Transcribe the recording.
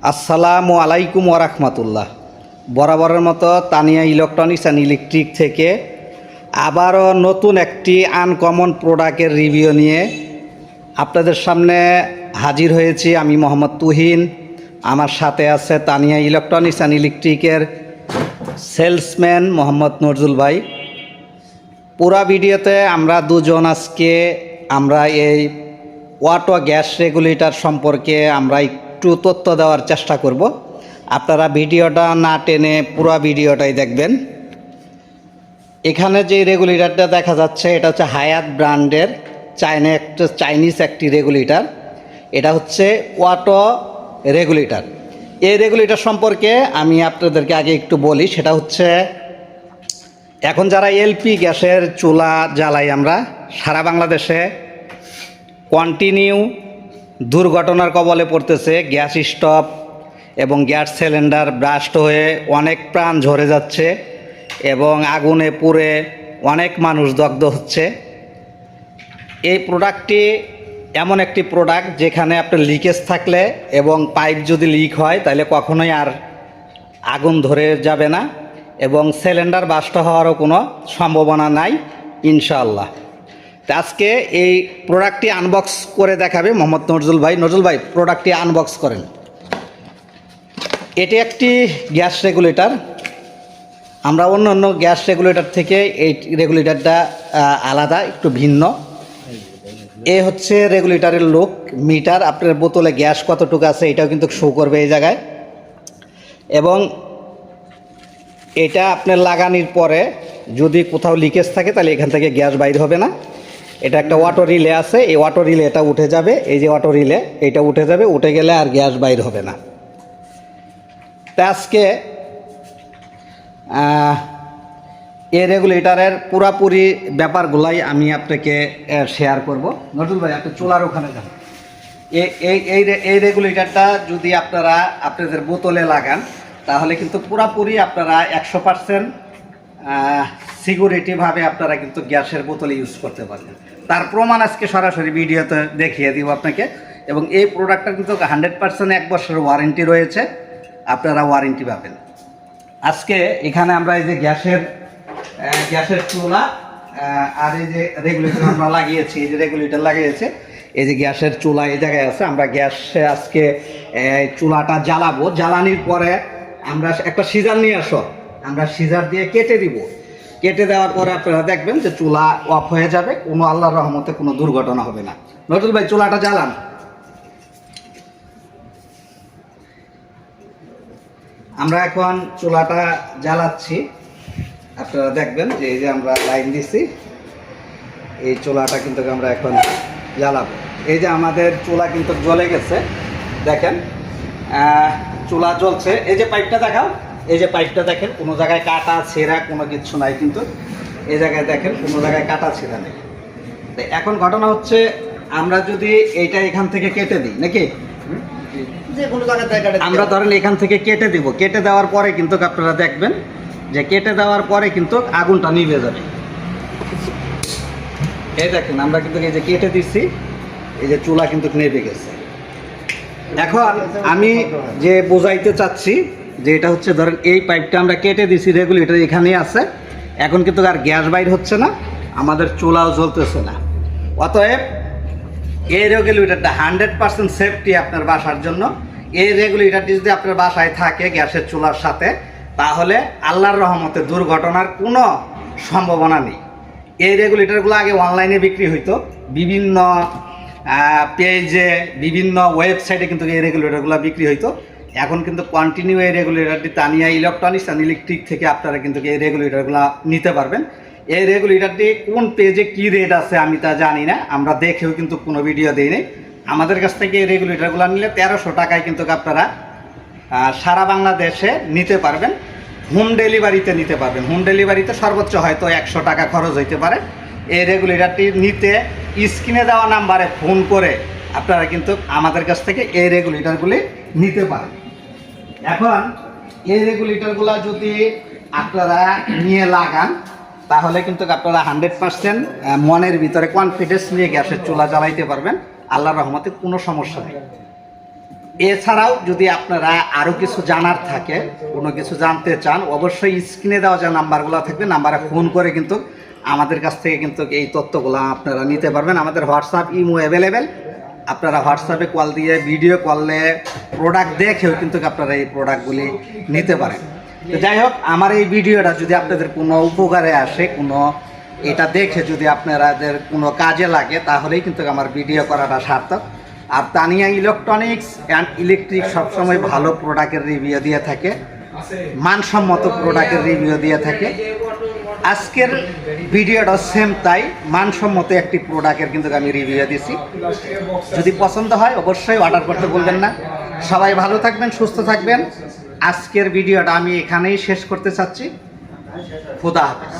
আসসালামু আলাইকুম ওরহমতুল্লাহ। বরাবরের মতো তানিয়া ইলেকট্রনিক্স অ্যান্ড ইলেকট্রিক থেকে আবারও নতুন একটি আনকমন প্রোডাক্টের রিভিউ নিয়ে আপনাদের সামনে হাজির হয়েছি। আমি মোহাম্মদ তুহিন, আমার সাথে আছে তানিয়া ইলেকট্রনিক্স অ্যান্ড ইলেকট্রিকের সেলসম্যান মোহাম্মদ নজরুল ভাই। পুরা ভিডিওতে আমরা দুজন আজকে এই অটো গ্যাস রেগুলেটর সম্পর্কে আমরা একটু তথ্য দেওয়ার চেষ্টা করব। আপনারা ভিডিওটা না টেনে পুরো ভিডিওটাই দেখবেন। এখানে যে রেগুলেটরটা দেখা যাচ্ছে এটা হচ্ছে হায়াত ব্র্যান্ডের চাইনিজ একটি রেগুলেটর। এটা হচ্ছে অটো রেগুলেটর। এই রেগুলেটর সম্পর্কে আমি আপনাদেরকে আগে একটু বলি। সেটা হচ্ছে এখন যারা এলপি গ্যাসের চুলা জ্বালাই আমরা সারা বাংলাদেশে কন্টিনিউ দুর্ঘটনার কবলে পড়তেছে। গ্যাস স্টোভ এবং গ্যাস সিলিন্ডার ব্রাস্ট হয়ে অনেক প্রাণ ঝরে যাচ্ছে এবং আগুনে পুড়ে অনেক মানুষ দগ্ধ হচ্ছে। এই প্রোডাক্টটি এমন একটি প্রোডাক্ট যেখানে আপনার লিকেজ থাকলে এবং পাইপ যদি লিক হয় তাহলে কখনোই আর আগুন ধরে যাবে না এবং সিলিন্ডার বাস্ট হওয়ারও কোনো সম্ভাবনা নাই ইনশাআল্লাহ। তো আজকে এই প্রোডাক্টটি আনবক্স করে দেখাবে মোহাম্মদ নজরুল ভাই। নজরুল ভাই, প্রোডাক্টটি আনবক্স করেন। এটি একটি গ্যাস রেগুলেটর। আমরা অন্য গ্যাস রেগুলেটর থেকে এই রেগুলেটরটা আলাদা, একটু ভিন্ন। এ হচ্ছে রেগুলেটরের লুক। মিটার, আপনার বোতলে গ্যাস কতটুকু আছে এটাও কিন্তু শো করবে এই জায়গায়। এবং এটা আপনার লাগানোর পরে যদি কোথাও লিকেজ থাকে তাহলে এখান থেকে গ্যাস বাইর হবে না। এটা একটা অটো রিলে আছে, এই অটো রিলে এটা উঠে যাবে। এই যে অটো রিলে এটা উঠে যাবে, উঠে গেলে আর গ্যাস বাইর হবে না। তা আজকে এই রেগুলেটরের পুরাপুরি ব্যাপারগুলাই আমি আপনাকে শেয়ার করব। নজরুল ভাই, আপনি চুলার ওখানে যান। এই রেগুলেটরটা যদি আপনারা আপনাদের বোতলে লাগান তাহলে কিন্তু পুরাপুরি আপনারা 100% সিকিউরিটিভাবে আপনারা কিন্তু গ্যাসের বোতলে ইউজ করতে পারবেন। তার প্রমাণ আজকে সরাসরি ভিডিওতে দেখিয়ে দিব আপনাকে। এবং এই প্রোডাক্টটা কিন্তু 100% 1 বছরের ওয়ারেন্টি রয়েছে, আপনারা ওয়ারেন্টি পাবেন। আজকে এখানে আমরা এই যে গ্যাসের চুলা আর এই যে রেগুলেটর আমরা লাগিয়েছি, এই যে রেগুলেটর লাগিয়েছে, এই যে গ্যাসের চুলা এই জায়গায় আছে। আমরা গ্যাসে আজকে চুলাটা জ্বালাবো। জ্বালানির পরে আমরা একটা সিজার নিয়ে আসো, আমরা সিজার দিয়ে কেটে দিব। কেটে দেওয়ার পরে আপনারা দেখবেন যে চুলা অফ হয়ে যাবে, কোনো আল্লাহর রহমতে কোনো দুর্ঘটনা হবে না। নজরুল ভাই, চুলাটা জ্বালান। আমরা এখন চুলাটা জ্বালাচ্ছি। আপনারা দেখবেন যে এই যে আমরা লাইন দিচ্ছি, এই চুলাটা কিন্তু আমরা এখন জ্বালাবো। এই যে আমাদের চুলা কিন্তু জ্বলে গেছে, দেখেন চুলা জ্বলছে। এই যে পাইপটা দেখাও, এই যে পাইপটা দেখেন, কোনো জায়গায় কাটা ছেঁড়া কোনো কিছু নাই, কিন্তু এই জায়গায় দেখেন কোনো জায়গায় কাটা ছেঁড়া নেই। তো এখন ঘটনা হচ্ছে আমরা যদি এইটা এখান থেকে কেটে দিই নাকি, আমরা ধরেন এখান থেকে কেটে দিব। কেটে দেওয়ার পরে কিন্তু আপনারা দেখবেন যে কেটে দেওয়ার পরে কিন্তু আগুনটা নিভে যাবে। এই দেখেন আমরা কিন্তু এই যে কেটে দিচ্ছি, এই যে চুলা কিন্তু নেভে গেছে। এখন আমি যে বোঝাইতে চাচ্ছি যে এটা হচ্ছে ধরেন এই পাইপটা আমরা কেটে দিছি, রেগুলেটর এখানেই আছে। এখন কিন্তু আর গ্যাস বাইর হচ্ছে না, আমাদের চুলাও জ্বলতেছে না। অতএব এই রেগুলেটরটা 100% সেফটি আপনার বাসার জন্য। এই রেগুলেটরটি যদি আপনার বাসায় থাকে গ্যাসের চুলার সাথে, তাহলে আল্লাহর রহমতে দুর্ঘটনার কোনো সম্ভাবনা নেই। এই রেগুলেটরগুলো আগে অনলাইনে বিক্রি হইতো, বিভিন্ন পেজে, বিভিন্ন ওয়েবসাইটে কিন্তু এই রেগুলেটরগুলো বিক্রি হইতো। এখন কিন্তু কন্টিনিউ এই রেগুলেটরটি তানিয়া ইলেকট্রনিক্স অ্যান্ড ইলেকট্রিক থেকে আপনারা কিন্তু এই রেগুলেটরগুলো নিতে পারবেন। এই রেগুলেটরটি কোন পেজে কি রেট আছে আমি তা জানি না, আমরা দেখেও কিন্তু কোনো ভিডিও দিই নাই। আমাদের কাছ থেকে এই রেগুলেটরগুলো নিলে 1300 টাকায় কিন্তু আপনারা সারা বাংলাদেশে নিতে পারবেন। হোম ডেলিভারিতে নিতে পারবেন। হোম ডেলিভারিতে সর্বোচ্চ হয়তো 100 টাকা খরচ হইতে পারে। এই রেগুলেটরটি নিতে স্ক্রিনে দেওয়া নাম্বারে ফোন করে আপনারা কিন্তু আমাদের কাছ থেকে এই রেগুলেটরগুলি নিতে পারেন। এখন এই রেগুলেটরগুলো যদি আপনারা নিয়ে লাগান তাহলে কিন্তু আপনারা 100% মনের ভিতরে কনফিডেন্স নিয়ে গ্যাসের চুলা জ্বালাইতে পারবেন। আল্লাহর রহমতে কোনো সমস্যা নেই। এছাড়াও যদি আপনারা আরও কিছু জানার থাকে, কোনো কিছু জানতে চান, অবশ্যই স্ক্রিনে দেওয়া যে নাম্বারগুলো থাকবে নাম্বারে ফোন করে কিন্তু আমাদের কাছ থেকে কিন্তু এই তথ্যগুলো আপনারা নিতে পারবেন। আমাদের হোয়াটসঅ্যাপ ইমো অ্যাভেলেবেল, আপনারা হোয়াটসঅ্যাপে কল দিয়ে ভিডিও কলে প্রোডাক্ট দেখেও কিন্তু আপনারা এই প্রোডাক্টগুলি নিতে পারেন। তো যাই হোক, আমার এই ভিডিওটা যদি আপনাদের কোনো উপকারে আসে, কোনো এটা দেখে যদি আপনাদের কোনো কাজে লাগে, তাহলেই কিন্তু আমার ভিডিও করাটা সার্থক। আর তানিয়া ইলেকট্রনিক্স অ্যান্ড ইলেকট্রিক সবসময় ভালো প্রোডাক্টের রিভিউ দিয়ে থাকে, মানসম্মত প্রোডাক্টের রিভিউ দিয়ে থাকে। আজকের ভিডিওটা সেম তাই, মানসম্মত একটি প্রোডাক্টের কিন্তু আমি রিভিউ দিছি। যদি পছন্দ হয় অবশ্যই অর্ডার করতে বলবেন না। সবাই ভালো থাকবেন, সুস্থ থাকবেন। আজকের ভিডিওটা আমি এখানেই শেষ করতে চাচ্ছি। খোদা হাফেজ।